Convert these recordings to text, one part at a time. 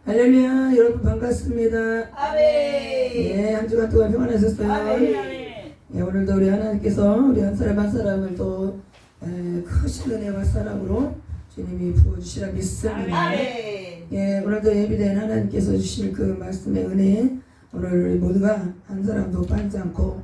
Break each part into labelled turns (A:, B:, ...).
A: 할렐루야. 여러분 반갑습니다.
B: 아멘.
A: 예, 한 주간 동안 평안하셨어요?
B: 아멘.
A: 예, 오늘도 우리 하나님께서 우리 한 사람 한 사람을 또 크신 은혜와 사랑으로 주님이 부어주시라 믿습니다.
B: 아멘.
A: 예, 오늘도 예비된 하나님께서 주실 그 말씀의 은혜, 오늘 우리 모두가 한 사람도 빠지지 않고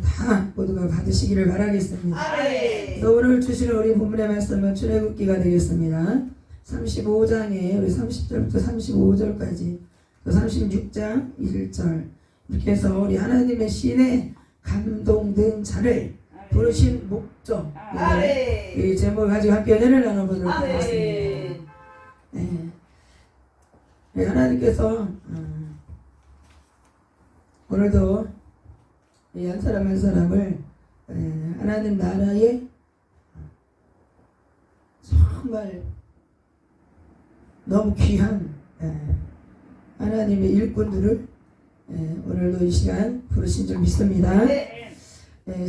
A: 다 모두가 받으시기를 바라겠습니다.
B: 아멘.
A: 그래서 오늘 주시는 우리 본문의 말씀은 출애굽기가 되겠습니다. 35장에 우리 30절부터 35절까지 또 36장 1절 이렇게 해서 우리 하나님의 신에 감동된 자를 부르신 목적, 이 제목을 가지고 함께 은혜를 나눠보도록 하겠습니다. 네, 하나님께서 오늘도 이 한 사람 한 사람을 하나님 나라에 정말 너무 귀한 하나님의 일꾼들을 오늘도 이 시간 부르신 줄 믿습니다.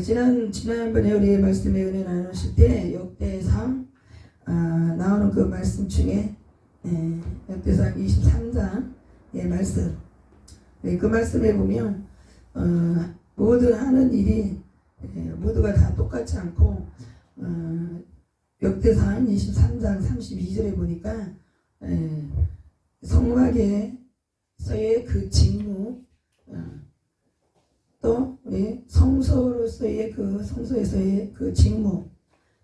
A: 지난번에 우리 말씀의 은혜 나누실 때 역대상 나오는 그 말씀 중에 역대상 23장의 말씀, 그 말씀에 보면 모든 하는 일이 모두가 다 똑같지 않고 역대상 23장 32절에 보니까 성막에서의 그 직무, 또 성소로서의 그 성소에서의 그 직무,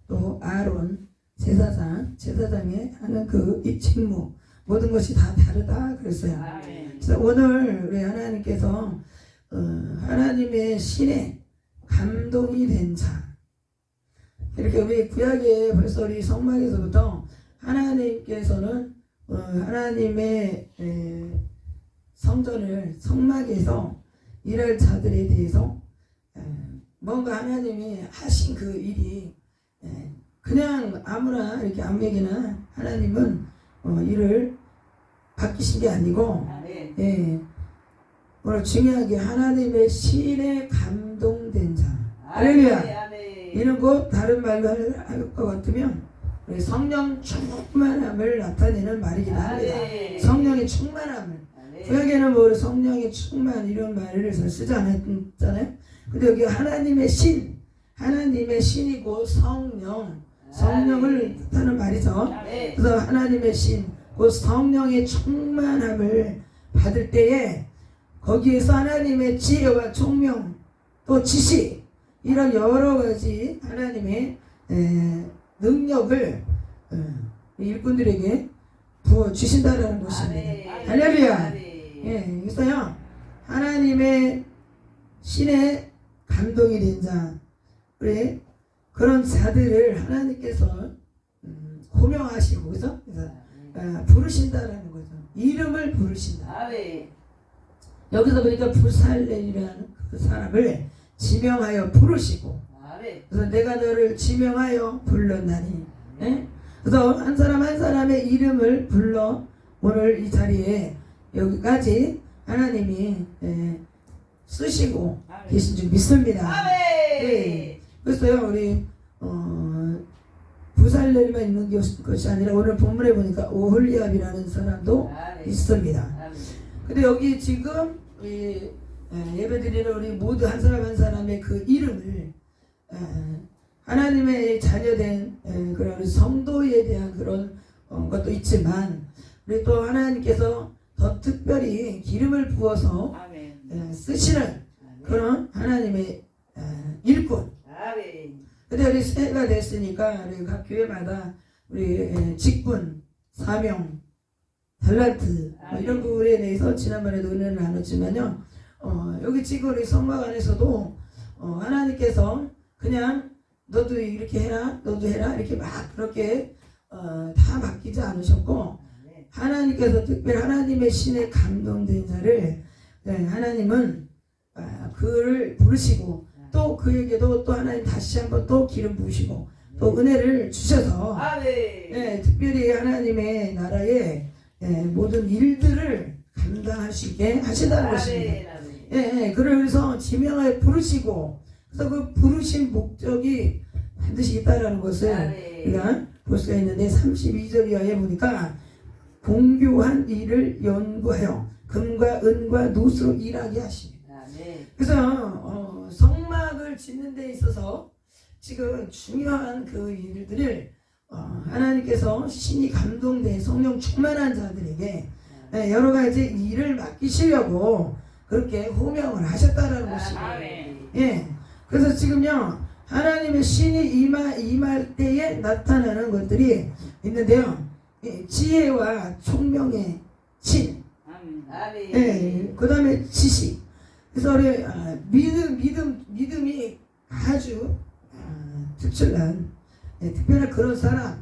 A: 또 아론 제사장의 하는 그 이 직무, 모든 것이 다 다르다 그랬어요. 그래서 오늘 우리 하나님께서 하나님의 신에 감동이 된 자, 이렇게 우리 구약에 벌써 우리 성막에서부터 하나님께서는 하나님의 성전을 성막에서 일할 자들에 대해서 뭔가 하나님이 하신 그 일이 그냥 아무나 이렇게 아무에게나 하나님은 일을 맡기신 게 아니고 오늘 중요하게 하나님의 신에 감동된 자, 할렐루야. 이는 곧 다른 말로 할 것 같으면 성령 충만함을 나타내는 말이긴 합니다. 성령의 충만함을. 구약에는 뭐 성령의 충만 이런 말을 쓰지 않았잖아요. 근데 여기 하나님의 신, 하나님의 신이 곧 성령을 뜻하는 말이죠. 그래서 하나님의 신, 곧 성령의 충만함을 받을 때에 거기에서 하나님의 지혜와 총명, 또 지식, 이런 여러 가지 하나님의 능력을 일꾼들에게 부어 주신다라는 것입니다. 할렐루야. 예, 그래서요, 하나님의 신에 감동이 된 자, 우리 그런 자들을 하나님께서 호명하시고, 그래서 부르신다라는 거죠. 이름을 부르신다. 여기서 보니까 부살렐이라는 그 사람을 지명하여 부르시고, 그래서 내가 너를 지명하여 불렀나니. 그래서 한 사람 한 사람의 이름을 불러 오늘 이 자리에 여기까지 하나님이 쓰시고 계신 줄 믿습니다. 그래서요, 우리 부살렐만 있는 것이 아니라 오늘 본문에 보니까 오홀리압이라는 사람도 있습니다. 근데 여기 지금 예배드리는 우리 모두 한 사람 한 사람의 그 이름을 하나님의 자녀된 그런 성도에 대한 그런 것도 있지만, 우리 또 하나님께서 더 특별히 기름을 부어서 쓰시는 그런 하나님의 일꾼. 근데 우리 새해가 됐으니까 우리 각 교회마다 우리 직분, 사명, 달란트 이런 부분에 대해서 지난번에도 은혜를 나눴지만요, 여기 지금 우리 성막 안에서도 하나님께서 그냥 너도 이렇게 해라, 너도 해라 이렇게 막 그렇게 다 맡기지 않으셨고, 하나님께서 특별히 하나님의 신에 감동된 자를 하나님은 그를 부르시고, 또 그에게도 또 하나님 다시 한번 또 기름 부으시고 또 은혜를 주셔서 특별히 하나님의 나라의 모든 일들을 감당하시게 하신다는 것입니다. 그래서 지명하여 부르시고, 그래서 그 부르신 목적이 반드시 있다라는 것을 우리가 볼 수가 있는데, 32절 이하에 보니까 공교한 일을 연구하여 금과 은과 노수로 일하게 하십니다. 그래서 성막을 짓는 데 있어서 지금 중요한 그 일들을 하나님께서 신이 감동된 성령 충만한 자들에게 여러 가지 일을 맡기시려고 그렇게 호명을 하셨다라는 것입니다. 예. 그래서 지금요 하나님의 신이 임할 때에 나타나는 것들이 있는데요. 지혜와 총명의 신, 그 다음에 지식. 그래서 우리 믿음이 아주 특출난 특별한 그런 사람.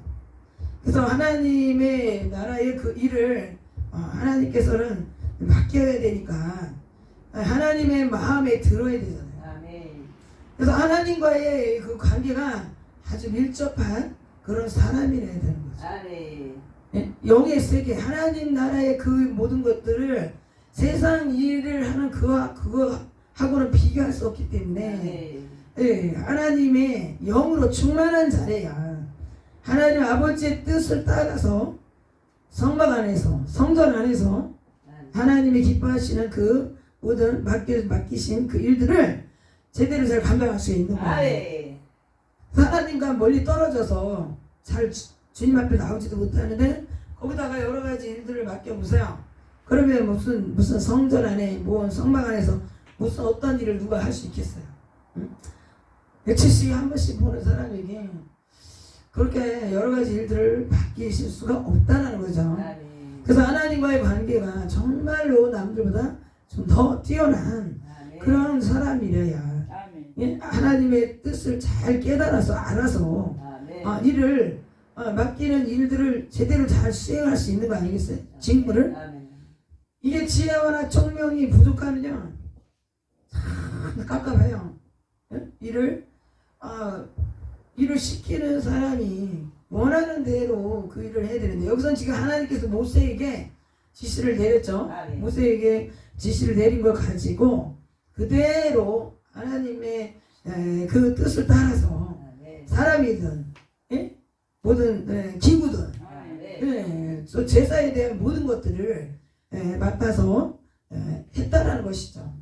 A: 그래서 하나님의 나라의 그 일을 하나님께서는 맡겨야 되니까 하나님의 마음에 들어야 되잖아요. 그래서 하나님과의 그 관계가 아주 밀접한 그런 사람이라야 되는 거죠. 영의 세계, 하나님 나라의 그 모든 것들을 세상 일을 하는 그거하고는 비교할 수 없기 때문에 하나님의 영으로 충만한 자래야 하나님 아버지의 뜻을 따라서 성막 안에서 성전 안에서 하나님이 기뻐하시는 그 모든 맡기신 그 일들을 제대로 잘 감당할 수 있는 거예요. 하나님과 멀리 떨어져서 잘 주님 앞에 나오지도 못하는데 거기다가 여러 가지 일들을 맡겨보세요. 그러면 무슨 성전 안에 성막 안에서 무슨 어떤 일을 누가 할 수 있겠어요? 며칠씩 한 번씩 보는 사람에게 그렇게 여러 가지 일들을 맡기실 수가 없다는 거죠. 그래서 하나님과의 관계가 정말로 남들보다 좀 더 뛰어난 그런 사람이래야 하나님의 뜻을 잘 깨달아서 알아서 일을 맡기는 일들을 제대로 잘 수행할 수 있는 거 아니겠어요? 직무를. 이게 지혜와 총명이 부족하면요 참 깝깝해요. 일을 시키는 사람이 원하는 대로 그 일을 해야 되는데 여기서는 지금 하나님께서 모세에게 지시를 내렸죠. 모세에게 지시를 내린 걸 가지고 그대로 하나님의 그 뜻을 따라서 사람이든 모든 기구든 또 제사에 대한 모든 것들을 맡아서 했다라는 것이죠.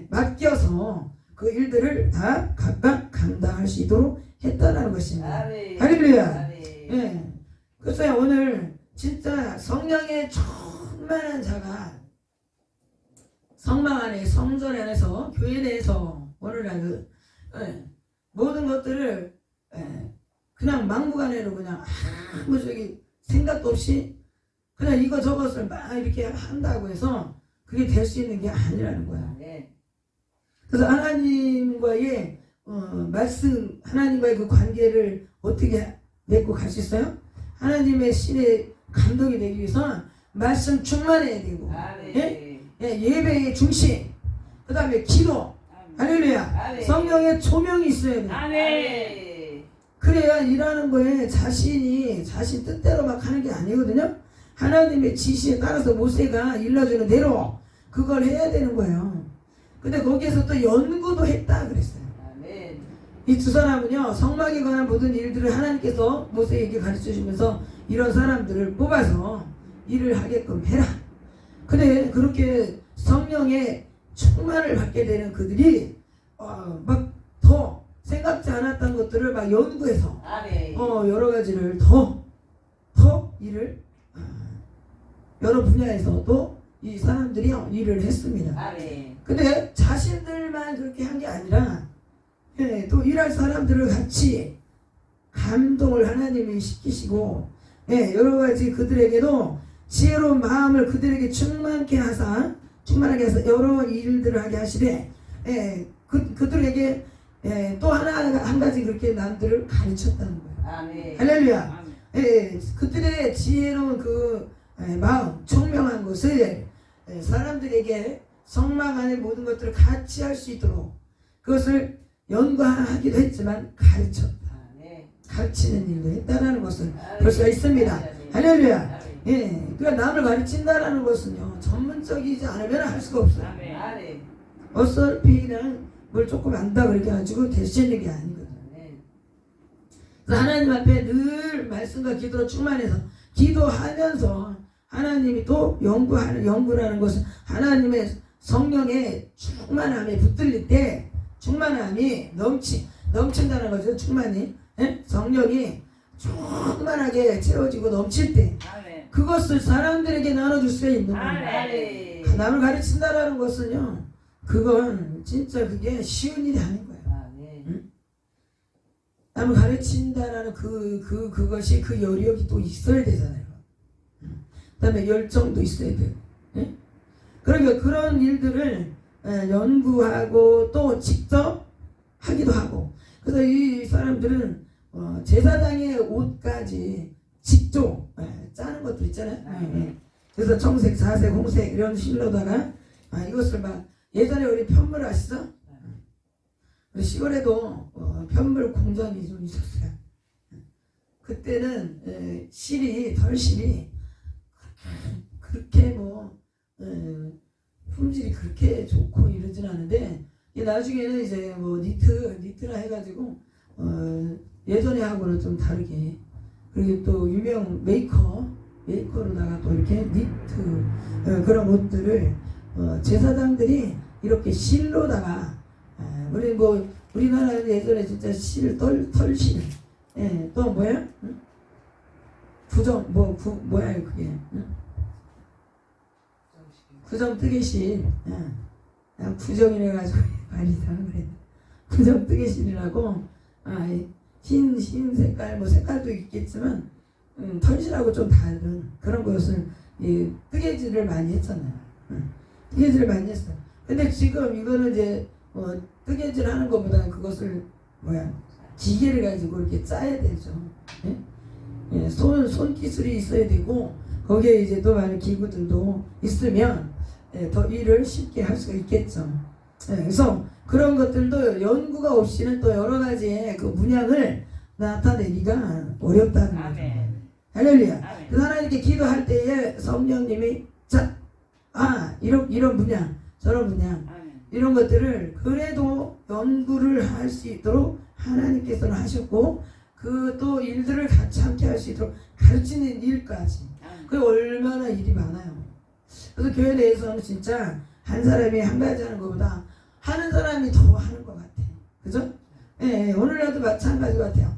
A: 맡겨서 그 일들을 다 각각 감당할 수 있도록 했다라는 것입니다. 할렐루야. 그래서 오늘 진짜 성령의 충만한 자가 성막 안에 성전 안에서 교회 내에서 오늘날 모든 것들을 그냥 막무가내로 그냥 아무 생각도 없이 그냥 이거 저것을 막 이렇게 한다고 해서 그게 될 수 있는 게 아니라는 거야. 그래서 하나님과의 말씀, 하나님과의 그 관계를 어떻게 맺고 갈 수 있어요? 하나님의 신의 감동이 되기 위해서는 말씀 충만해야 되고, 예배의 중심, 그 다음에 기도, 할렐루야, 성령의 조명이 있어야 돼. 그래야 일하는 거에 자신 뜻대로 막 하는 게 아니거든요. 하나님의 지시에 따라서 모세가 일러주는 대로 그걸 해야 되는 거예요. 근데 거기에서 또 연구도 했다 그랬어요. 이 두 사람은요 성막에 관한 모든 일들을 하나님께서 모세에게 가르쳐 주시면서 이런 사람들을 뽑아서 일을 하게끔 해라. 근데 그렇게 성령의 충만을 받게 되는 그들이 막 더 생각지 않았던 것들을 막 연구해서 여러 가지를 더 일을 여러 분야에서도 이 사람들이 일을 했습니다. 근데 자신들만 그렇게 한 게 아니라 또 일할 사람들을 같이 감동을 하나님이 시키시고 여러 가지 그들에게도 지혜로운 마음을 그들에게 충만하게 하사 여러 일들을 하게 하시되 그들에게 또 한 가지 그렇게 남들을 가르쳤다는 거예요. 할렐루야. 그들의 지혜로운 그 마음, 총명한 것을 사람들에게 성막 안의 모든 것들을 같이 할 수 있도록 그것을 연구하기도 했지만 가르쳤다. 가르치는 일도 했다라는 것을 볼 수가 있습니다. 할렐루야. 그러니까 남을 가르친다라는 것은요 전문적이지 않으면 할 수가 없어요. 어설피 그냥 뭘 조금 안다 그렇게 가지고 될 수 있는 게 아니거든요. 하나님 앞에 늘 말씀과 기도로 충만해서 기도하면서 하나님이 또 연구라는 것은 하나님의 성령의 충만함에 붙들릴 때 충만함이 넘친다는 거죠. 충만이 성령이 충만하게 채워지고 넘칠 때 그것을 사람들에게 나눠줄 수가 있는 거예요. 남을 가르친다라는 것은요, 그건 진짜 그게 쉬운 일이 아닌 거예요. 남을 가르친다라는 그것이 그 여력이 또 있어야 되잖아요. 그 다음에 열정도 있어야 돼요. 그러니까 그런 일들을 연구하고 또 직접 하기도 하고, 그래서 이 사람들은 제사장의 옷까지 직접 짜는 것도 있잖아요. 그래서 청색, 자색, 홍색 이런 실로다가 이것을 막 예전에 우리 편물 아시죠? 시골에도 편물 공장이 좀 있었어요. 그때는 털실이 그렇게 품질이 그렇게 좋고 이러진 않은데, 나중에는 이제 니트라 해가지고 예전에 하고는 좀 다르게, 그리고 또 유명 메이커로다가 또 이렇게 니트 그런 옷들을 제사장들이 이렇게 실로다가 우리나라에도 예전에 진짜 털실, 또 뭐야? 뭐야 그게? 구정 뜨개실, 구정이래 가지고 말이 이상한 그래. 구정 뜨개실이라고 흰 색깔 색깔도 있겠지만 털실하고 좀 다른 그런 것을 뜨개질을 많이 했잖아요. 뜨개질을 많이 했어요. 근데 지금 이거는 이제 뜨개질 하는 것보다는 그것을 기계를 가지고 이렇게 짜야 되죠. 손 기술이 있어야 되고, 거기에 이제 또 많은 기구들도 있으면 더 일을 쉽게 할 수가 있겠죠. 그래서 그런 것들도 연구가 없이는 또 여러 가지의 그 문양을 나타내기가 어렵다는 거죠. 할렐루야. 그래서 하나님께 기도할 때에 성령님이 이런 문양, 저런 문양, 이런 것들을 그래도 연구를 할 수 있도록 하나님께서는 하셨고, 그 또 일들을 같이 함께 할 수 있도록 가르치는 일까지, 그게 얼마나 일이 많아요. 그래서 교회 내에서는 진짜 한 사람이 한 가지 하는 것보다 하는 사람이 더 하는 것 같아요. 그죠? 오늘날도 마찬가지 같아요.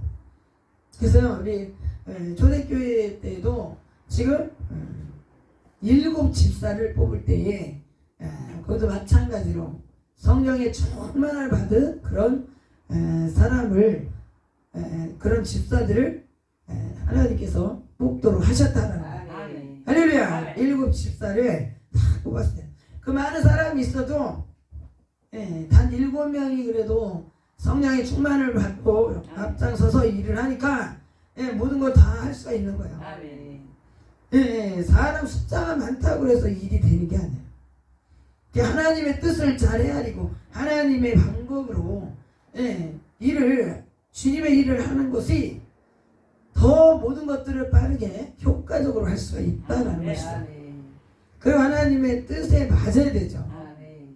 A: 그래서 우리 초대교회 때도 지금 7 집사를 뽑을 때에 그것도 마찬가지로 성령의 충만을 받은 그런 사람을, 그런 집사들을 하나님께서 뽑도록 하셨다는 거예요. 할렐루야. 7 집사를 다 뽑았어요. 그 많은 사람이 있어도 단 7명이 그래도 성령의 충만을 받고 앞장서서 일을 하니까 모든 걸 다 할 수가 있는 거예요. 사람 숫자가 많다고 해서 일이 되는 게 아니에요. 하나님의 뜻을 잘 헤아리고 하나님의 방법으로 주님의 일을 하는 것이 더 모든 것들을 빠르게 효과적으로 할 수가 있다는 것이죠. 그리고 하나님의 뜻에 맞아야 되죠.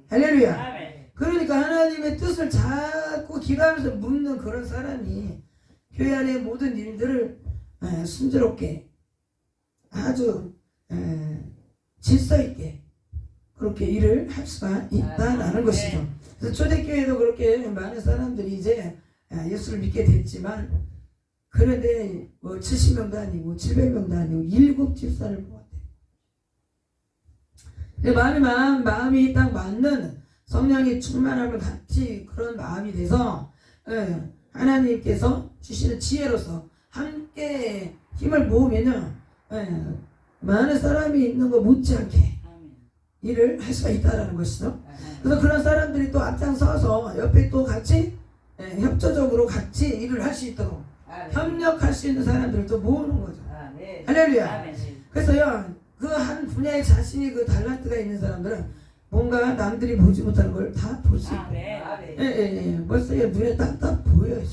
A: 할렐루야. 그러니까 하나님의 뜻을 자꾸 기도하면서 묻는 그런 사람이 교회 안의 모든 일들을 순조롭게 아주 질서 있게 그렇게 일을 할 수가 있다라는 것이죠. 그래서 초대교회도 그렇게 많은 사람들이 이제 예수를 믿게 됐지만, 그런데 70명도 아니고 700명도 아니고 7 집사를 뽑았대요. 마음이 딱 맞는 성령의 충만함을 같이 그런 마음이 돼서 하나님께서 주시는 지혜로서 함께 힘을 모으면요, 많은 사람이 있는 거 못지않게 일을 할 수가 있다라는 것이죠. 그래서 그런 사람들이 또 앞장서서 옆에 또 같이 협조적으로 같이 일을 할 수 있도록 협력할 수 있는 사람들을 또 모으는 거죠. 할렐루야. 그래서요, 그 한 분야에 자신이 그 달란트가 있는 사람들은 뭔가 남들이 보지 못하는 걸 다 볼 수 있고, 벌써 눈에 딱딱 보여요.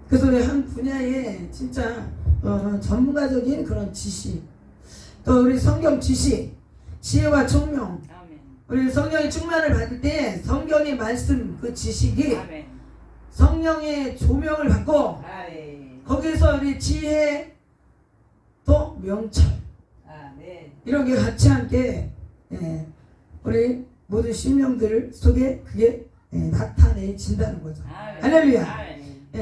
A: 그래서 우리 한 분야에 진짜 전문가적인 그런 지식, 또 우리 성경 지식, 지혜와 총명, 우리 성령의 충만을 받을 때 성경의 말씀 그 지식이 성령의 조명을 받고, 거기서 우리 지혜 또 명철, 이렇게 같이 함께 우리 모든 심령들 속에 그게 나타내진다는 거죠. 할렐루야.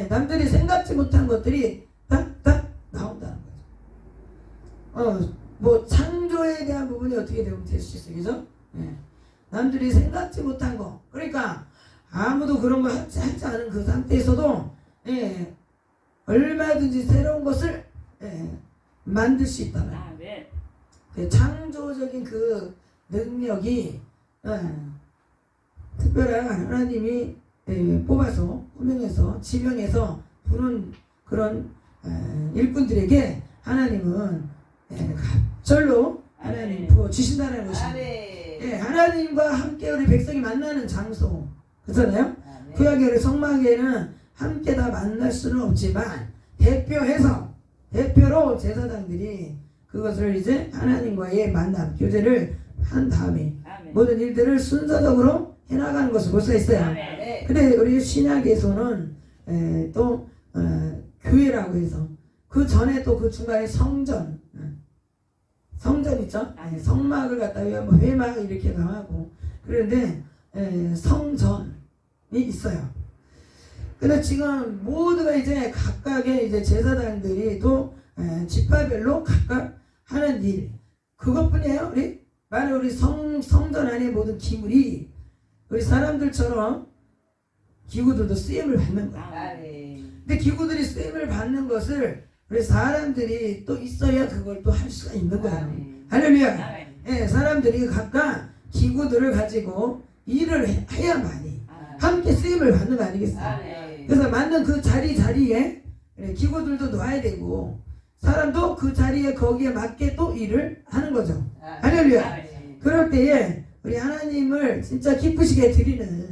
A: 남들이 생각지 못한 것들이 딱딱 나온다는 거죠. 뭐 창조에 대한 부분이 어떻게 되면 될 수 있어요, 그죠? 남들이 생각지 못한 거, 그러니까 아무도 그런 거 하지 않은 그 상태에서도 얼마든지 새로운 것을 만들 수 있다는 그 창조적인 그 능력이 특별한 하나님이 뽑아서 호명해서 지명해서 부른 그런 일꾼들에게 하나님은 갑절로 하나님 부어주신다는 것입니다. 하나님과 함께 우리 백성이 만나는 장소 그렇잖아요. 구약의 성막에는 함께 다 만날 수는 없지만 대표로 제사장들이 그것을 이제 하나님과의 만남 교제를 한 다음에 모든 일들을 순서적으로 해나가는 것을 볼 수가 있어요. 근데 우리 신약에서는 또 교회라고 해서 그 전에 또 그 중간에 성전 있죠? 성막을 갖다 뭐 회막 이렇게 나가고 그런데 성전이 있어요. 근데 지금 모두가 이제 각각의 이제 제사장들이 또 지파별로 각각 하는 일 그것뿐이에요. 우리 성전 안에 모든 기물이 우리 사람들처럼 기구들도 쓰임을 받는 거야. 근데 기구들이 쓰임을 받는 것을 우리 사람들이 또 있어야 그걸 또 할 수가 있는 거예요. 할렐루야. 사람들이 각각 기구들을 가지고 일을 해야만이 함께 쓰임을 받는 거 아니겠어요? 그래서 맞는 그 자리에 기구들도 놔야 되고 사람도 그 자리에 거기에 맞게 또 일을 하는 거죠. 할렐루야. 그럴 때에 우리 하나님을 진짜 기쁘시게 드리는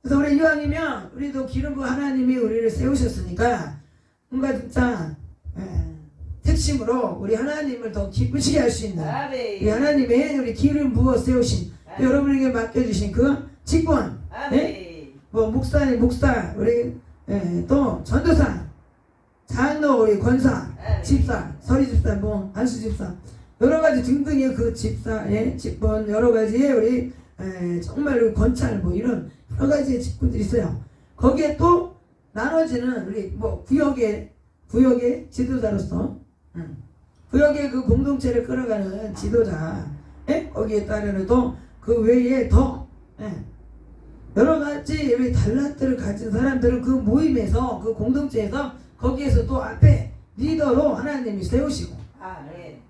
A: 그래서 우리 이왕이면 우리도 기름 부어 하나님이 우리를 세우셨으니까 뭔가 진짜 특심으로 우리 하나님을 더 기쁘시게 할 수 있는 우리 하나님의 우리 기름 부어 세우신 여러분에게 맡겨주신 그 직분 뭐 목사 우리 또 전도사 장로 우리 권사 집사 서리 집사 뭐 안수 집사 여러가지 등등의 그 집사의 직분 여러가지의 우리 정말 권찰 뭐 이런 여러가지의 직분들이 있어요. 거기에 또 나눠지는 우리 뭐 구역의 지도자로서 구역의 그 공동체를 끌어가는 지도자 거기에 따르는 또 그 외에 더 여러가지 우리 달란트를 가진 사람들을 그 모임에서 그 공동체에서 거기에서 또 앞에 리더로 하나님이 세우시고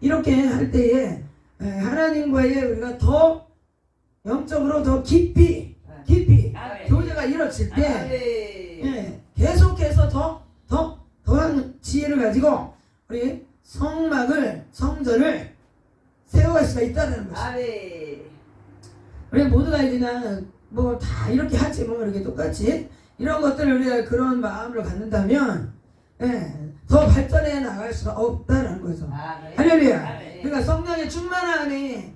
A: 이렇게 할 때에 하나님과의 우리가 더 영적으로 더 깊이 교제가 이루어질 때 계속해서 더한 지혜를 가지고 우리 성전을 세워갈 수가 있다는 것입니다. 우리 모두가 그냥 뭐 다 이렇게 하지 뭐 이렇게 똑같이 이런 것들을 우리가 그런 마음으로 갖는다면 더 발전해 나갈 수가 없다는 거죠. 할렐루야. 그러니까 성령의 충만함이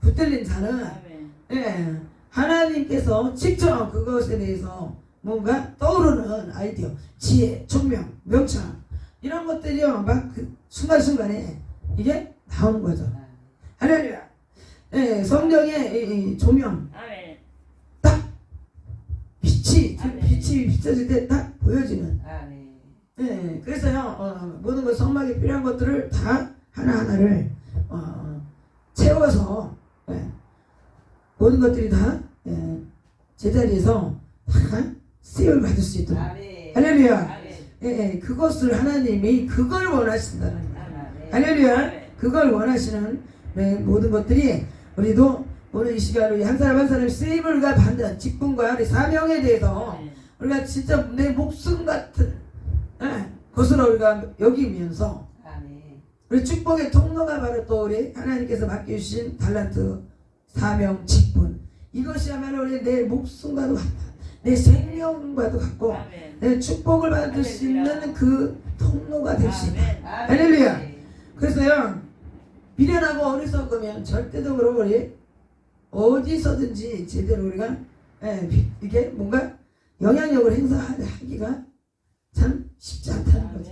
A: 붙들린 자는 하나님께서 직접 그것에 대해서 뭔가 떠오르는 아이디어, 지혜, 총명, 명철 이런 것들이요 막 그 순간순간에 이게 나오는 거죠. 할렐루야. 성령의 조명 딱 빛이 비춰질 때 딱 보여지는 그래서요 모든 것 성막에 필요한 것들을 다 하나하나를 채워서 모든 것들이 다 제자리에서 다 쓰임을 받을 수 있도록 할렐루야. 그것을 하나님이 그걸 원하신다는 거예요. 할렐루야. 그걸 원하시는 모든 것들이 우리도 오늘 이 시간 우리 한 사람 한 사람 쓰임을 받는 직분과 우리 사명에 대해서 우리가 진짜 내 목숨 같은 것으로 우리가 여기면서 우리 축복의 통로가 바로 또 우리 하나님께서 맡겨주신 달란트 사명 직분 이것이야말로 우리 내 목숨과도 같다. 내 생명과도 같고 내 축복을 받을 수 있는 그 통로가 될 수 있다. 할렐루야. 그래서요 미련하고 어리석으면 절대적으로 우리 어디서든지 제대로 우리가 이게 뭔가 영향력을 행사하기가 참 쉽지 않다는 거죠.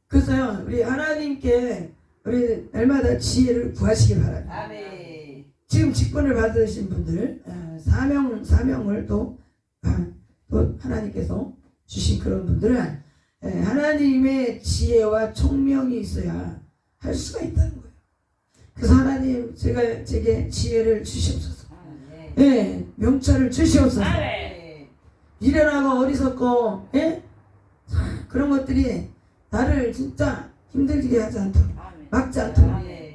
A: 그래서요 우리 하나님께 우리 날마다 지혜를 구하시기 바랍니다.
B: 아멘.
A: 지금 직분을 받으신 분들 사명을 또 하나님께서 주신 그런 분들은 하나님의 지혜와 총명이 있어야 할 수가 있다는 거예요. 그래서 하나님 제게 지혜를 주시옵소서. 명철을 주시옵소서. 미련하고 어리석고 그런 것들이 나를 진짜 힘들게 하지 않도록 막지 않도록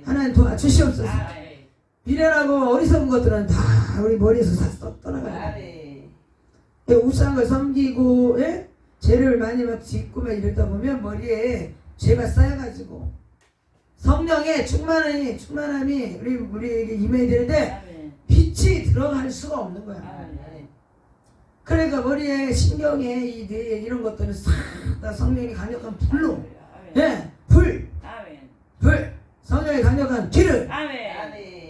A: 하나님 도와주시옵소서. 미련하고 어리석은 것들은 다 우리 머리에서 다 떠나가요. 우상한 걸 섬기고 죄를 많이 막 짓고 막 이러다 보면 머리에 죄가 쌓여가지고 성령의 충만함이 우리에게 임해야 되는데 빛이 들어갈 수가 없는 거야. 그러니까 머리에 신경에 이 뇌에 이런 것들은 싹 다 성령이 강력한 불로 불 성령이 강력한 기름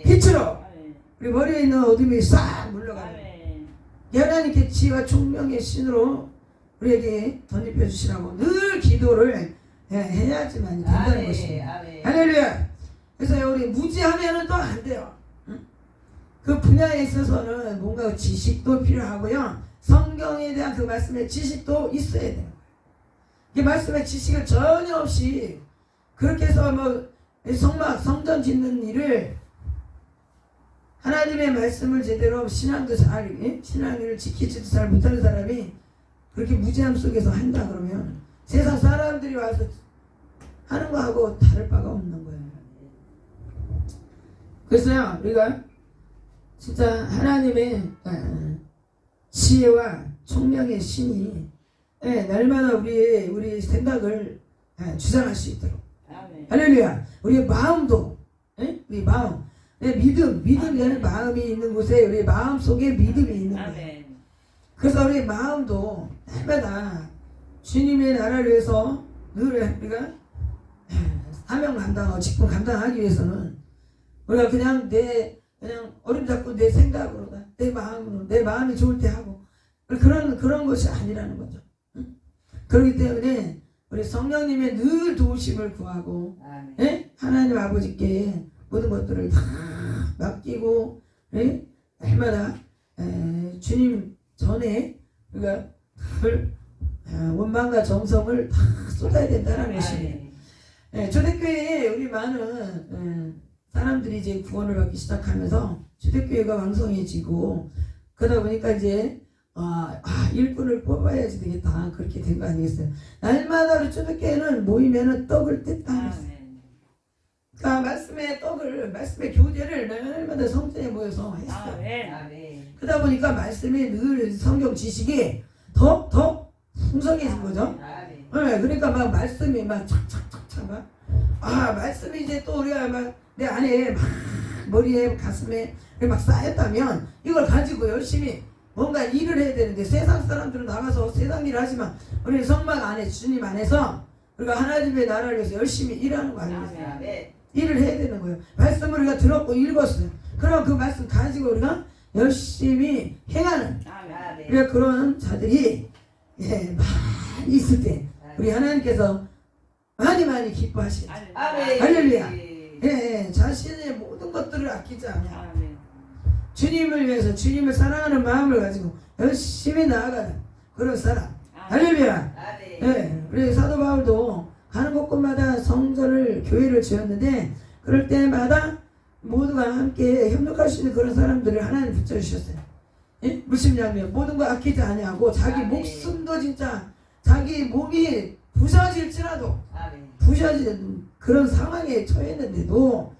A: 빛으로 우리 머리에 있는 어둠이 싹 물러가는 하나님께 지혜와 총명의 신으로 우리에게 덧입혀 주시라고 늘 기도를 해야지만 된다는 것입니다. 할렐루야. 그래서 우리 무지하면은 또 안 돼요. 그 분야에 있어서는 뭔가 지식도 필요하고요. 성경에 대한 그 말씀의 지식도 있어야 돼요. 이 말씀의 지식을 전혀 없이 그렇게 해서 성전 짓는 일을 하나님의 말씀을 제대로 신앙을 지키지도 잘 못하는 사람이 그렇게 무지함 속에서 한다 그러면 세상 사람들이 와서 하는 거하고 다를 바가 없는 거예요. 그래서요, 우리가 진짜 하나님의 지혜와 총명의 신이 날마다 우리 생각을 주장할 수 있도록. 할렐루야. 우리의 마음도 우리 마음 믿음이라는 마음이 있는 곳에 우리 마음 속에 믿음이 있는 거예요. 그래서 우리 마음도 날마다 주님의 나라를 위해서 늘 우리가 사명 감당하고 직분 감당하기 위해서는 우리가 그냥 어림잡고 내 생각으로 내 마음으로 내 마음이 좋을 때 하고 그런 것이 아니라는 거죠. 그렇기 때문에 우리 성령님의 늘 도우심을 구하고 하나님 아버지께 모든 것들을 다 맡기고 날마다 주님 전에 우리가 원망과 정성을 다 쏟아야 된다는 것이에요. 초대교회에 우리 많은 사람들이 이제 구원을 받기 시작하면서 초대교회가 왕성해지고 그러다 보니까 이제 일꾼을 뽑아야지 되겠다 그렇게 된 거 아니겠어요? 날마다 우리 초대교회는 모이면은 떡을 뗐다 했어요. 그러니까 말씀의 교제를 날마다 성전에 모여서 했어요. 그러다 보니까 말씀이 늘 성경 지식이 더 풍성해진 거죠. 그러니까 막 말씀이 막 착착착착 말씀이 이제 또 우리가 막 내 안에 막 머리에 가슴에 막 쌓였다면 이걸 가지고 열심히 뭔가 일을 해야 되는데 세상 사람들은 나가서 세상 일을 하지만 우리 성막 안에 주님 안에서 우리가 하나님의 나라를 위해서 열심히 일하는 거 아니겠어요? 일을 해야 되는 거예요. 말씀을 우리가 들었고 읽었어요. 그럼 그 말씀 가지고 우리가 열심히 행하는 우리가 그런 자들이 많이 있을 때 우리 하나님께서 많이 기뻐하시죠. 할렐루야. 자신의 모든 것들을 아끼지 않냐. 주님을 위해서 주님을 사랑하는 마음을 가지고 열심히 나아가는 그런 사람. 할렐루야. 우리 사도 바울도 가는 곳곳마다 성전을 교회를 지었는데 그럴 때마다 모두가 함께 협력할 수 있는 그런 사람들을 하나님 붙여주셨어요. 무심양면 모든 거 아끼지 아니하고 자기 목숨도 진짜 자기 몸이 부서질지라도 부서지는 그런 상황에 처했는데도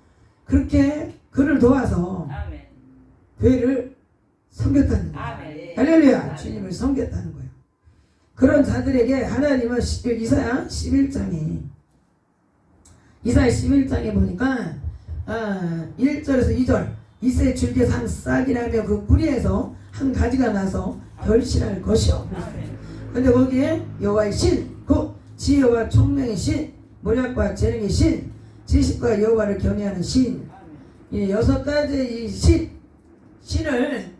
A: 그렇게 그를 도와서 교회를 섬겼다는 거예요. 할렐루야. 주님을 섬겼다는 거예요. 그런 자들에게 하나님은 이사야 11장에 보니까 1절에서 2절 이새 줄기에 산 싹이라며 그 뿌리에서 한 가지가 나서 결실할 것이요. 근데 거기에 여호와의 신, 곧 지혜와 총명의 신, 모략과 재능의 신, 지식과 여호와를 경외하는 신, 이 6가지 이 신을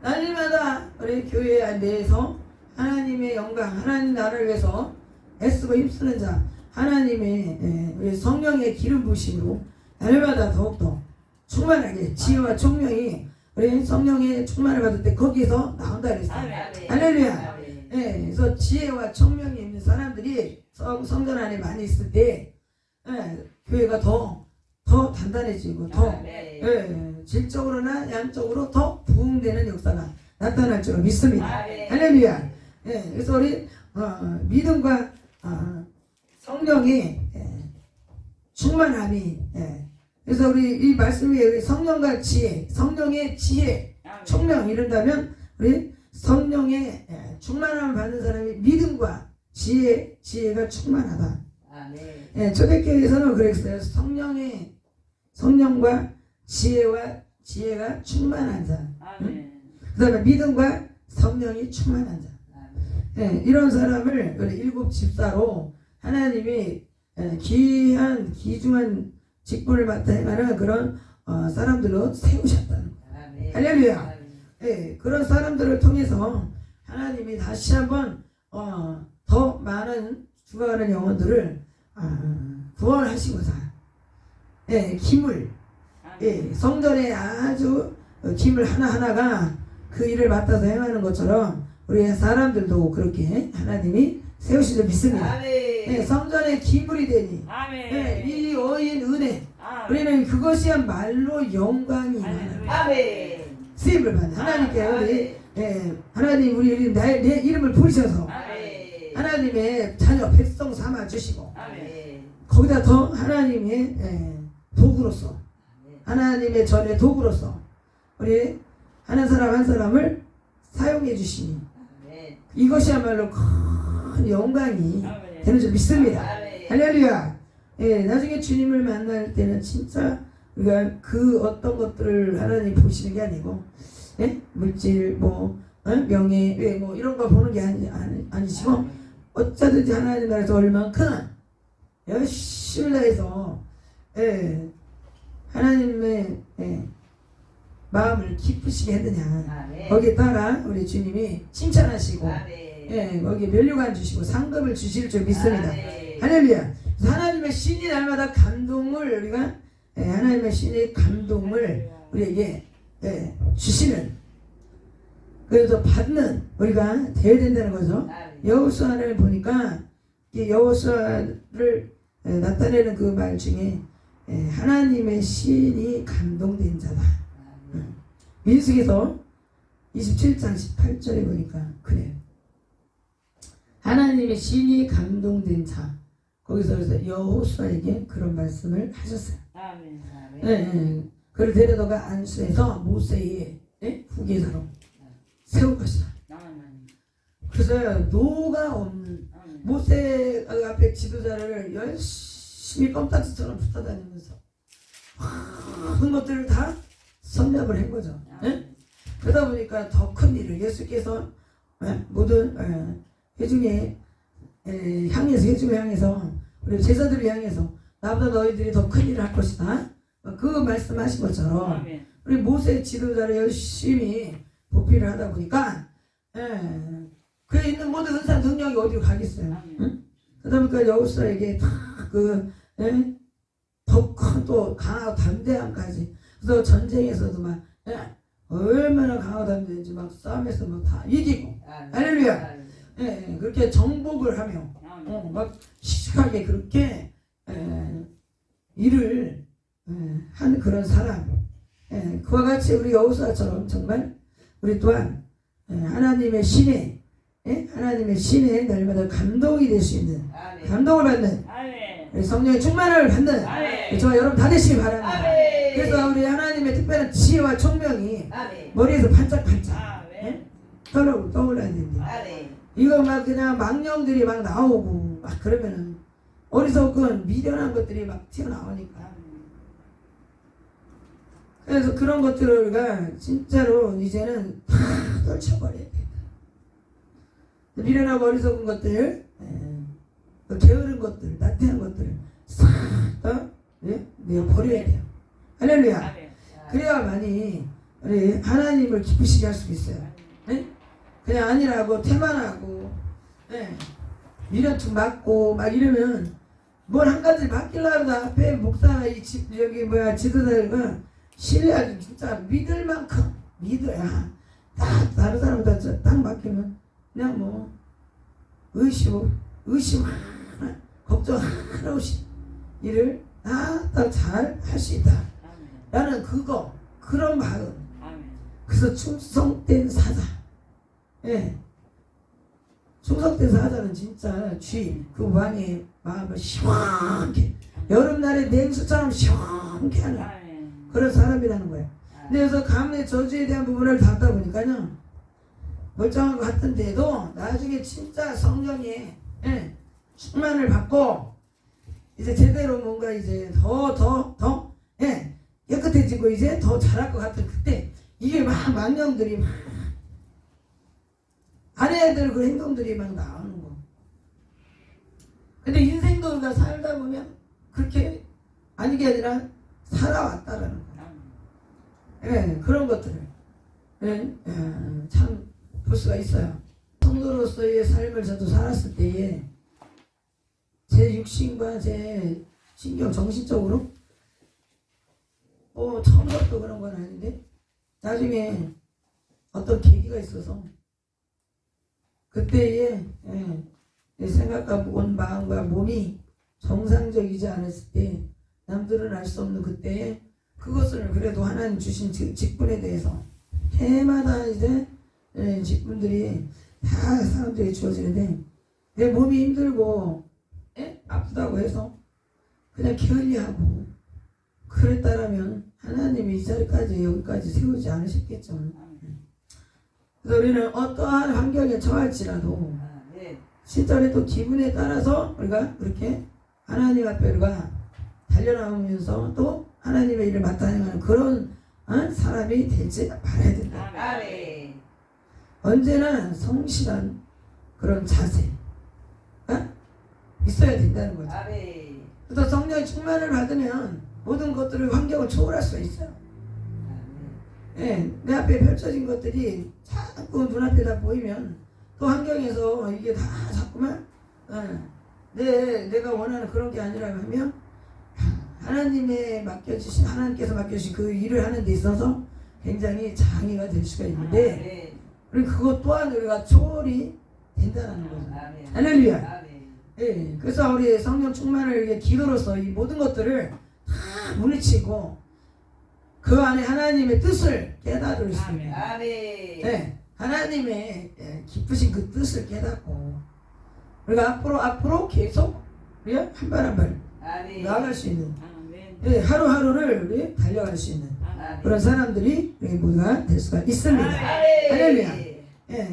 A: 날마다 우리 교회 내에서 하나님의 영광, 하나님 나라를 위해서 애쓰고 힘쓰는 자, 하나님의 우리 성령의 기름 부으심으로 날마다 더욱더 충만하게 지혜와 총명이 우리 성령의 충만을 받을 때 거기서 나온다 그랬어요. 할렐루야. 그래서 지혜와 총명이 있는 사람들이 성전 안에 많이 있을 때 교회가 더 단단해지고 더 질적으로나 양적으로 더 부흥되는 역사가 나타날 줄 믿습니다. 할렐루야. 그래서 우리 믿음과 성령의 충만함이 그래서 우리 이 말씀이 성령과 지혜, 성령의 지혜, 총명 이른다면 우리 성령의 충만함을 받는 사람이 믿음과 지혜가 충만하다. 초대교회에서는 그랬어요. 성령과 지혜가 충만한 자. 그 다음에 믿음과 성령이 충만한 자. 이런 사람을 우리 일곱 집사로 하나님이 귀중한 직분을 맡아 행하는 그런 사람들로 세우셨다는 거예요. 할렐루야. 그런 사람들을 통해서 하나님이 다시 한번 더 많은 죽어가는 영혼들을 구원하시고자 기물 성전에 아주 기물 하나하나가 그 일을 맡아서 행하는 것처럼 우리 사람들도 그렇게 하나님이 세우신 줄 믿습니다. 성전의 기물이 되니 이 어인 은혜 우리는 그것이야말로 영광이 쓰임을 받는 하나님께 우리 하나님 우리 내 이름을 부르셔서 하나님의 자녀 백성 삼아 주시고 거기다 더 하나님의 도구로서 하나님의 전의 도구로서 우리 한 사람 한 사람을 사용해 주시니 이것이야말로 큰 영광이 되는 줄 믿습니다. 할렐루야. 나중에 주님을 만날 때는 진짜 우리가 그 어떤 것들을 하나님 보시는 게 아니고 물질 명예 이런 거 보는 게 아니시고 어쩌든지 하나님 나라에서 얼만큼 열심히 다해서 하나님의 마음을 기쁘시게 했느냐 거기에 따라 우리 주님이 칭찬하시고 거기에 면류관 주시고 상급을 주실 줄 믿습니다. 할렐루야. 하나님의 신이 날마다 감동을 우리가 하나님의 신의 감동을 우리에게 주시는 그래서 받는 우리가 되어야 된다는 거죠. 여호수아를 보니까 이 여호수아를 나타내는 그 말 중에 하나님의 신이 감동된 자다. 민수기서 27장 18절에 보니까 그래요. 하나님의 신이 감동된 자. 거기서 그래서 여호수아에게 그런 말씀을 하셨어요. 그를 데려다가 안수해서 모세의 후계자로 세울 것이다. 그래서 노가 없는 모세 앞에 지도자를 열심히 껌딱지처럼 붙어다니면서 그런 것들을 다 섭렵을 한 거죠. 그러다 보니까 더 큰 일을 예수께서 모든 회중에 회중을 향해서 우리 제자들을 향해서 나보다 너희들이 더 큰 일을 할 것이다. 그 말씀하신 것처럼 우리 모세 지도자를 열심히 보필을 하다 보니까 그에 있는 모든 은사 능력이 어디로 가겠어요. 그러다 보니까 여호수아에게 더 큰 또 강하고 담대함까지 그래서 전쟁에서도 막 얼마나 강하고 담대한지 막 싸움에서 막 다 이기고 할렐루야. 그렇게 정복을 하며 막 시식하게 그렇게 일을 한 그런 사람 그와 같이 우리 여호수아처럼 정말 우리 또한 하나님의 신에 날마다 감동이 될 수 있는 감동을 받는 성령의 충만함을 받는 저와 여러분 다 되시기 바랍니다. 그래서 우리 하나님의 특별한 지혜와 총명이 머리에서 반짝반짝 떠올라야 됩니다. 이거 막 그냥 망령들이 막 나오고 막 그러면은 어리석은 미련한 것들이 막 튀어나오니까 그래서 그런 것들을 진짜로 이제는 다 떨쳐버려야 돼. 미련하고 어리석은 것들 게으른 것들 나태한 것들을 싹 내어버려야 돼요. 할렐루야. 그래야만이 우리 하나님을 기쁘시게 할 수 있어요. 그냥 아니라고 태만하고 미련충 맞고 막 이러면 뭘 한 가지 맡기려고 앞에 목사나 이 집, 여기 지도자들과 신뢰하지 진짜 믿을 만큼 믿어야 딱 다른 사람보다 딱 맡기면 그냥 뭐 의심 하나 걱정 하나 없이 일을 다 잘 할 수 있다. 나는 그런 마음. 그래서 충성된 사자. 예. 충성된 사자는 진짜 주인, 그 왕의 마음을 시원하게, 여름날에 냉수처럼 시원하게 하는 그런 사람이라는 거예요. 그래서 가문의 저주에 대한 부분을 다루다 보니까요, 멀쩡한 것 같은데도 나중에 진짜 성령의 충만을 받고 이제 제대로 뭔가 이제 더 깨끗해지고 이제 더 잘할 것 같은 그때 이게 막 망령들이 막 안 해야 될 그 행동들이 막 나오는 거. 근데 인생도 우리가 살다 보면 그렇게 아닌 게 아니라 살아왔다라는 거. 그런 것들을 참 볼 수가 있어요. 성도로서의 삶을 저도 살았을 때에 제 육신과 제 신경 정신적으로 처음부터 그런 건 아닌데 나중에 어떤 계기가 있어서 그때의 생각과 마음과 몸이 정상적이지 않았을 때 남들은 알 수 없는 그때에 그것을 그래도 하나님 주신 직분에 대해서 해마다 이제 직분들이 다 사람들이 주어지는데 내 몸이 힘들고 아프다고 해서 그냥 게을리하고 그랬다라면 하나님이 이 자리까지 여기까지 세우지 않으셨겠죠. 그래서 우리는 어떠한 환경에 처할지라도 실제로 또 기분에 따라서 우리가 그렇게 하나님 앞에 우리가 달려나오면서 또 하나님의 일을 맡아내는 그런 사람이 되지 말아야 된다. 언제나 성실한 그런 자세가 있어야 된다는 거죠. 그래서 성령의 충만을 받으면 모든 것들을 환경을 초월할 수가 있어요. 내 앞에 펼쳐진 것들이 자꾸 눈앞에 다 보이면 또 환경에서 이게 다 자꾸만 내가 원하는 그런 게 아니라 하면 하나님께서 맡겨주신 그 일을 하는 데 있어서 굉장히 장애가 될 수가 있는데 우리 그것 또한 우리가 초월이 된다는 거죠. 할렐루야. 그래서 우리 성령 충만을 위해 기도로서 이 모든 것들을 다 물리치고 그 안에 하나님의 뜻을 깨달을 수 있는 하나님의 기쁘신 그 뜻을 깨닫고 우리가 앞으로 계속 우리가 한 발 한 발 나아갈 수 있는 하루하루를 우리 달려갈 수 있는 그런 사람들이 우리 모두가 될 수가 있습니다. 할렐루야.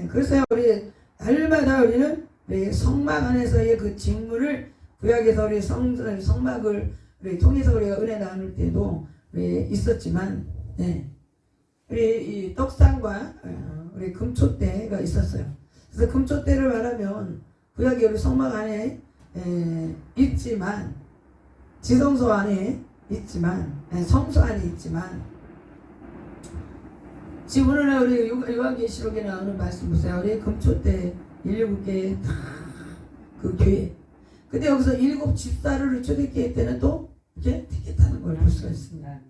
A: 그래서 우리 날마다 우리는 우리 성막 안에서의 그 직무를 구약에서 우리 성막을 우리 통해서 우리가 은혜 나눌 때도 우리 있었지만 우리 이 떡상과 우리 금초대가 있었어요. 그래서 금초대를 말하면 구약이 우리 성막 안에 있지만 지성소 안에 있지만 성소 안에 있지만 지금 오늘날 우리 요한계시록에 나오는 말씀 보세요. 우리 금초대 7개 다 그 교회. 근데 여기서 7 집사를 초대교회 때는 또 이렇게 되겠다는 걸 볼 수가 있습니다.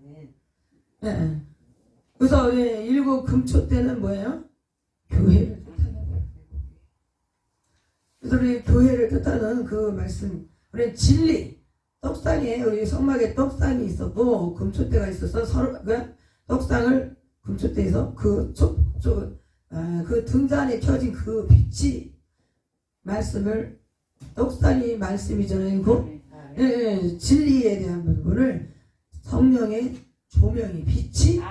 A: 그래서 우리 7 금초대는 뭐예요? 교회를 뜻하는 거예요. 그래서 우리 교회를 뜻하는 그 말씀, 우리 진리, 떡상에 우리 성막에 떡상이 있었고 금초대가 있어서 서로 그 떡상을 금초대에서 그 등잔에 켜진 그 빛이 말씀을 떡상이 말씀이잖아요. 그 진리에 대한 부분을 성령의 조명이 빛이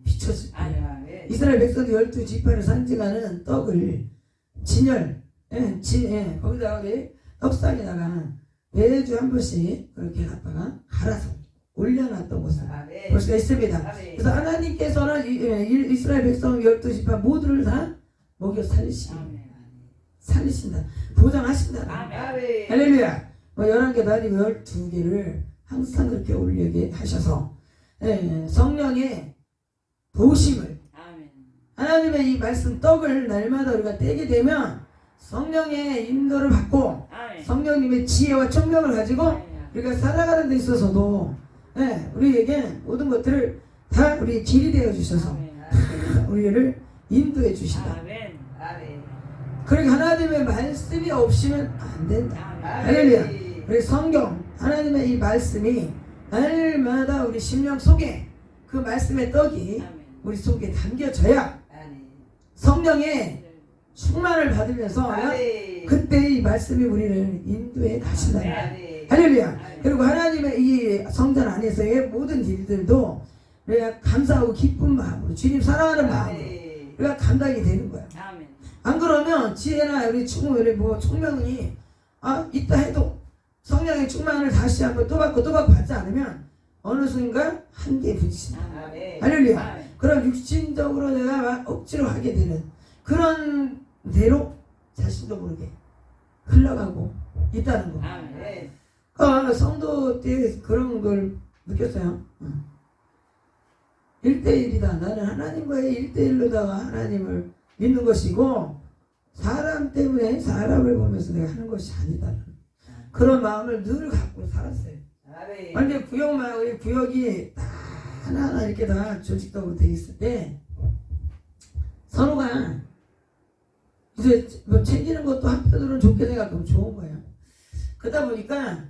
A: 비춰질 때 이스라엘 백성들 12지파를 상징하는 떡을 진열 거기다가 떡상에다가 매주 한 번씩 그렇게 갖다가 갈아서 올려놨던 것을 볼 수가 있습니다. 그래서 하나님께서는 이스라엘 백성 12지파 모두를 다 먹여 살리신다. 보장하신다. 할렐루야. 11개도 아니고 12개를 항상 그렇게 올리게 하셔서 성령의 도심을 하나님의 이 말씀 떡을 날마다 우리가 떼게 되면 성령의 인도를 받고
B: 아멘.
A: 성령님의 지혜와 총명을 가지고 우리가 살아가는 데 있어서도 우리에게 모든 것들을 다 우리 길이 되어 주셔서 우리를 인도해 주신다.
B: 아멘.
A: 그러니까 하나님의 말씀이 없이는 안 된다. 할렐루야. 우리 성경 하나님의 이 말씀이 날마다 우리 심령 속에 그 말씀의 떡이 우리 속에 담겨져야 성령의 충만을 받으면서 그때 이 말씀이 우리를 인도해 가신다. 할렐루야. 그리고 하나님의 이 성전 안에서의 모든 일들도 우리가 감사하고 기쁜 마음으로 주님 사랑하는 마음으로 우리가 감당이 되는 거야. 안 그러면 지혜나 우리 총명이 있다 해도 성령의 충만을 다시 한번 또 받고 받지 않으면 어느 순간 한계에 부딪힌다. 할렐루야. 그럼 육신적으로 내가 막 억지로 하게 되는 그런 대로 자신도 모르게 흘러가고 있다는 거. 성도 때 그런 걸 느꼈어요. 1대1이다. 나는 하나님과의 1대1로다가 하나님을 믿는 것이고 사람 때문에 사람을 보면서 내가 하는 것이 아니다. 그런 마음을 늘 갖고 살았어요. 완전 구역이 다 하나하나 이렇게 다 조직적으로 돼 있을 때 서로가 이제 뭐 챙기는 것도 한편으로는 좋게 생각하면 좋은 거예요. 그러다 보니까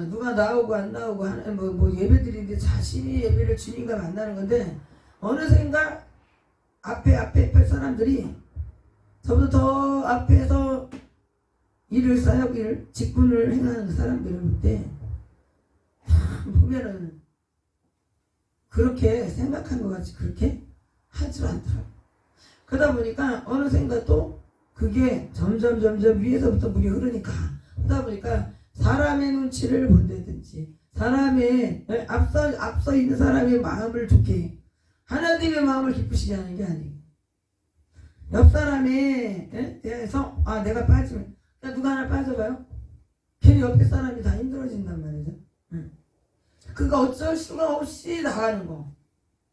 A: 누가 나오고 안 나오고 하는 뭐 예배드리는데 자신이 예배를 주님과 만나는 건데 어느샌가 앞에 사람들이 저보다 더 앞에서 사역을 직분을 행하는 사람들을 볼 때 보면은 그렇게 생각한 것 같이 그렇게 하질 않더라고. 그러다 보니까 어느샌가 또 그게 점점 위에서부터 물이 흐르니까 그러다 보니까 사람의 눈치를 본다든지 사람의 앞서 있는 사람의 마음을 좋게 하나님의 마음을 기쁘시게 하는 게 아니고 옆 사람에 대해서 내가 빠지면 누가 하나 빠져봐요? 괜히 옆에 사람이 다 힘들어진단 말이죠. 그거 어쩔 수가 없이 나가는 거.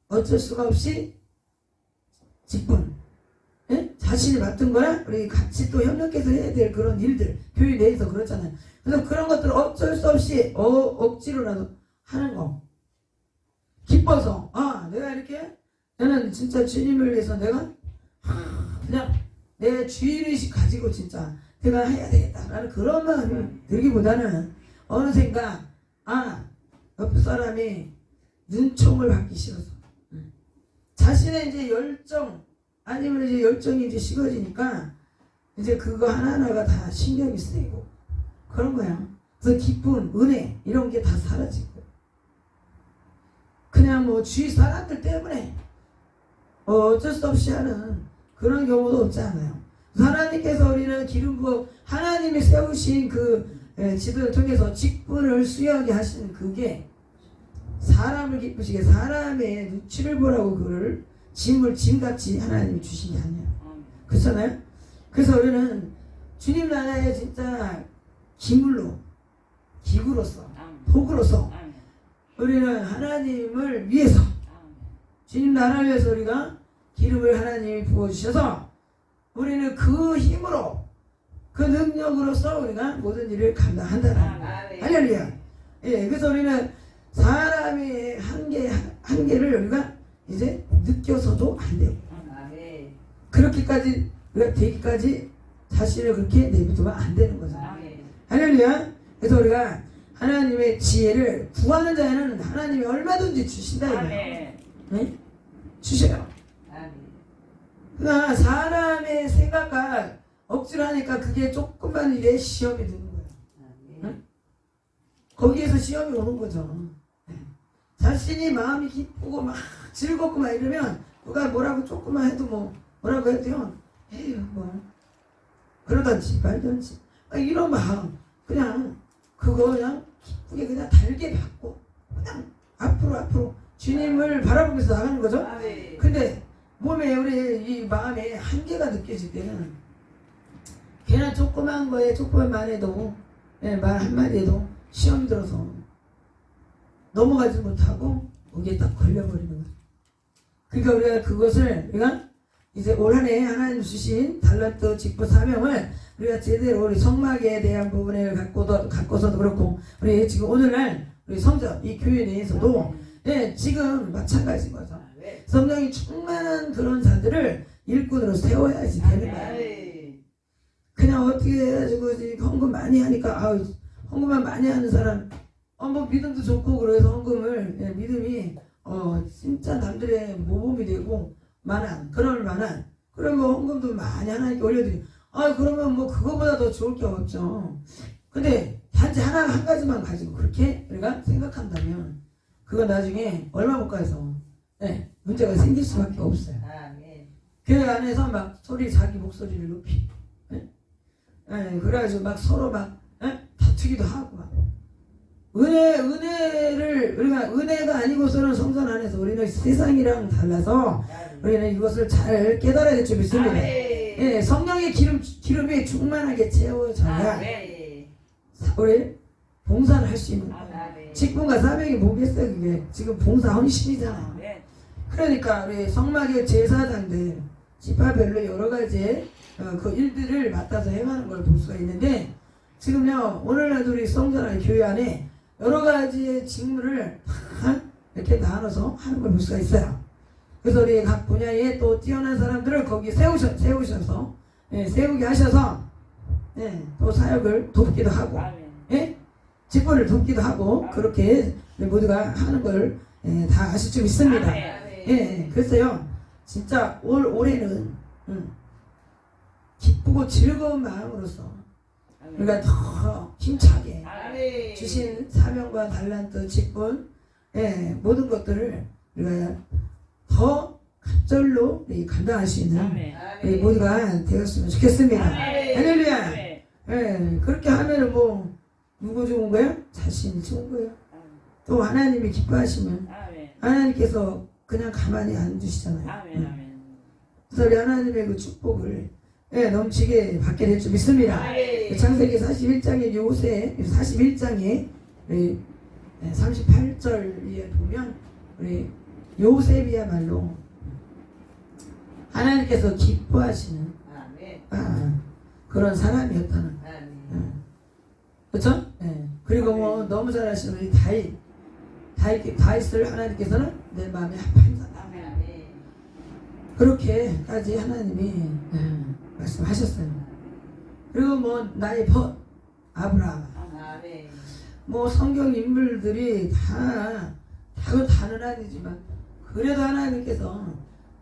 A: 어쩔 수가 없이 직분. 자신이 맡은 거랑 우리 같이 또 협력해서 해야 될 그런 일들. 교회 내에서 그렇잖아요. 그래서 그런 것들을 어쩔 수 없이 억지로라도 하는 거. 기뻐서 내가 이렇게 나는 진짜 주님을 위해서 내가 그냥 내 주의의식 가지고 진짜 내가 해야 되겠다라는 그런 마음이 들기보다는 어느샌가 옆 사람이 눈총을 받기 싫어서 자신의 이제 열정 아니면 이제 열정이 이제 식어지니까 이제 그거 하나하나가 다 신경이 쓰이고 그런 거야. 그래서 기쁨, 은혜 이런 게 다 사라지고 그냥 뭐 주위 사람들 때문에 어쩔 수 없이 하는 그런 경우도 없지 않아요. 하나님께서 우리는 기름 부어 하나님이 세우신 그 지도를 통해서 직분을 수여하게 하시는 그게 사람을 기쁘시게 사람의 눈치를 보라고 그를 짐같이 하나님이 주신 게 아니야. 그렇잖아요? 그래서 우리는 주님 나라에 진짜 기구로서 복으로서 우리는 하나님을 위해서 주님 나라를 위해서 우리가 기름을 하나님이 부어주셔서 우리는 그 힘으로 그 능력으로서 우리가 모든 일을 감당한다는 할렐루야. 그래서 우리는 사람의 한계를 우리가 이제 느껴서도 안 되고 그렇게까지 우리가 되기까지 자신을 그렇게 내비두면 안 되는 거죠. 할렐루야. 그래서 우리가 하나님의 지혜를 구하는 자에는 하나님이 얼마든지 주신다 이거예요. 네? 주셔요. 그러니까 사람의 생각과 억지로 하니까 그게 조금만 일에 시험이 드는 거예요. 응? 거기에서 시험이 오는 거죠. 자신이 마음이 기쁘고 막 즐겁고 막 이러면 누가 뭐라고 조금만 해도 뭐라고 해도요. 에휴 그러던지 말던지 이런 마음 그냥 그거 그냥 기쁘게 그냥 달게 받고 그냥 앞으로 주님을 바라보면서 나가는 거죠. 근데 몸에 우리 이 마음에 한계가 느껴질 때는 괜한 조그만 거에 조그만 해도 말 한마디 해도 시험 들어서 넘어가지 못하고 거기에 딱 걸려버리는 거예요. 그러니까 우리가 그것을 우리가 이제 올 한 해 하나님 주신 달란트 직분 사명을 우리가 제대로 우리 성막에 대한 부분을 갖고서도 그렇고 우리 지금 오늘날 우리 성전 이 교회 내에서도 예, 지금 마찬가지인 거죠. 성령이 충만한 그런 자들을 일꾼으로 세워야지 되는 거예요. 그냥 어떻게 해가지고 헌금 많이 하니까 아우 헌금만 많이 하는 사람 뭐 믿음도 좋고 그래서 헌금을 예, 믿음이 진짜 남들의 모범이 되고 그럴 만한 그럼 뭐 헌금도 많이 하나님께 올려드리고 그러면 뭐 그거보다 더 좋을 게 없죠. 근데 단지 한 가지만 가지고 그렇게 우리가 생각한다면 그거 나중에 얼마 못 가서 네, 문제가 생길 수밖에 없어요. 교회 안에서 막 자기 목소리를 높이 그래가지고 막 서로 막 다투기도 하고 막 은혜를 우리가 은혜가 아니고서는 성전 안에서 우리는 세상이랑 달라서 우리는 이것을 잘 깨달아야 될 줄 믿습니다. 예, 성령의 기름이 충만하게 채워져야 우리 봉사를 할 수 있는 거예요. 직분과 사명이 뭐겠어요? 그게 지금 봉사 헌신이잖아요. 그러니까 우리 성막의 제사장들 지파별로 여러 가지 그 일들을 맡아서 행하는 걸 볼 수가 있는데 지금요 오늘날도 우리 성전의 교회 안에 여러 가지의 직무를 다 이렇게 나눠서 하는 걸 볼 수가 있어요. 그래서 우리 각 분야에 또 뛰어난 사람들을 거기 세우셔서 세우게 하셔서 또 사역을 돕기도 하고 직분을 돕기도 하고 그렇게 모두가 하는 걸 다 아실 줄 믿습니다. 그래서요 진짜 올해는 기쁘고 즐거운 마음으로서 우리가 더 힘차게 주신 사명과 달란트 직분 모든 것들을 우리가 더 갑절로 감당할 수 있는 우리 모두가 되었으면 좋겠습니다. 할렐루야. 그렇게 하면은 뭐 누구 좋은 거야? 자신이 좋은 거예요. 또 하나님이 기뻐하시면 하나님께서 그냥 가만히 안 두시잖아요. 그래서 우리 하나님의 그 축복을 넘치게 받게 될 줄 믿습니다. 창세기 41장의 요새 41장에 38절에 보면 우리 요셉이야말로 하나님께서 기뻐하시는 그런 사람이었다는 그렇죠? 그리고 뭐 너무 잘 아시는 우리 다윗을 하나님께서는 내 마음에 합한 사람 그렇게까지 하나님이 말씀하셨어요. 그리고 뭐 나의 벗 아브라함 뭐 성경 인물들이 다는 아니지만 그래도 하나님께서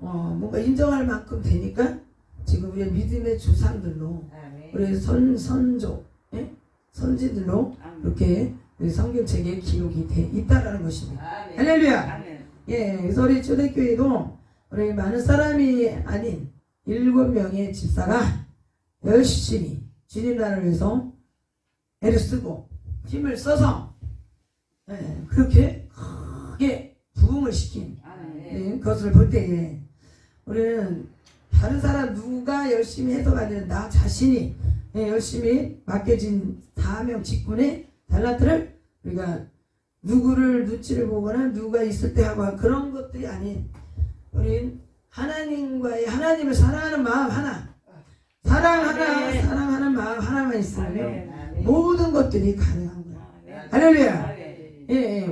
A: 뭔가 인정할 만큼 되니까 지금 우리의 믿음의 주상들로 우리 선조 선지들로 이렇게 성경책에 기록이 돼 있다라는 것입니다. 할렐루야. 그래서 우리 초대교회도 우리 많은 사람이 아닌 7명의 집사가 열심히 주님 나라를 위해서 애를 쓰고 힘을 써서 그렇게 크게 부흥을 시킨 그것을 볼 때에 우리는 다른 사람 누가 열심히 해서가 아니라 나 자신이 열심히 맡겨진 사명 직분의 달란트를 우리가 누구를 눈치를 보거나 누가 있을 때 하고 그런 것들이 아닌 우린 하나님을 사랑하는 마음 하나 사랑하는 마음 하나만 있으면 모든 것들이 가능한 거야. 할렐루야.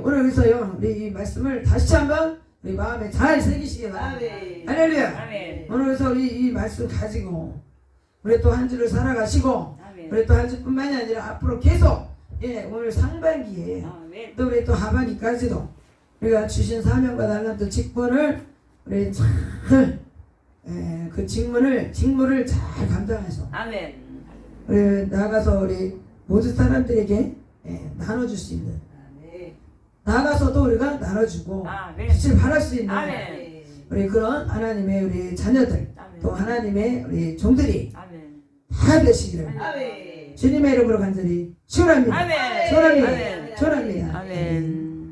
A: 오늘 여기서요 우리 이 말씀을 다시 한번 우리 마음에 잘 새기시기 바랍니다. 할렐루야. 오늘 그래서 우리 이 말씀 가지고 우리 또 한 주를 살아가시고 우리 또 한 주뿐만이 아니라 앞으로 계속 오늘 상반기에 또 우리 또 하반기까지도 우리가 주신 사명과 달란트 직분을 우리 잘 그 직무를 잘 감당해서 우리 나가서 우리 모든 사람들에게 나눠줄 수 있는 나가서도 우리가 나눠주고 빛을 발할 수 있는 우리 그런 하나님의 우리 자녀들 또 하나님의 우리 종들이 다 되시기를 주님의 이름으로 간절히 축원합니다. 축원합니다.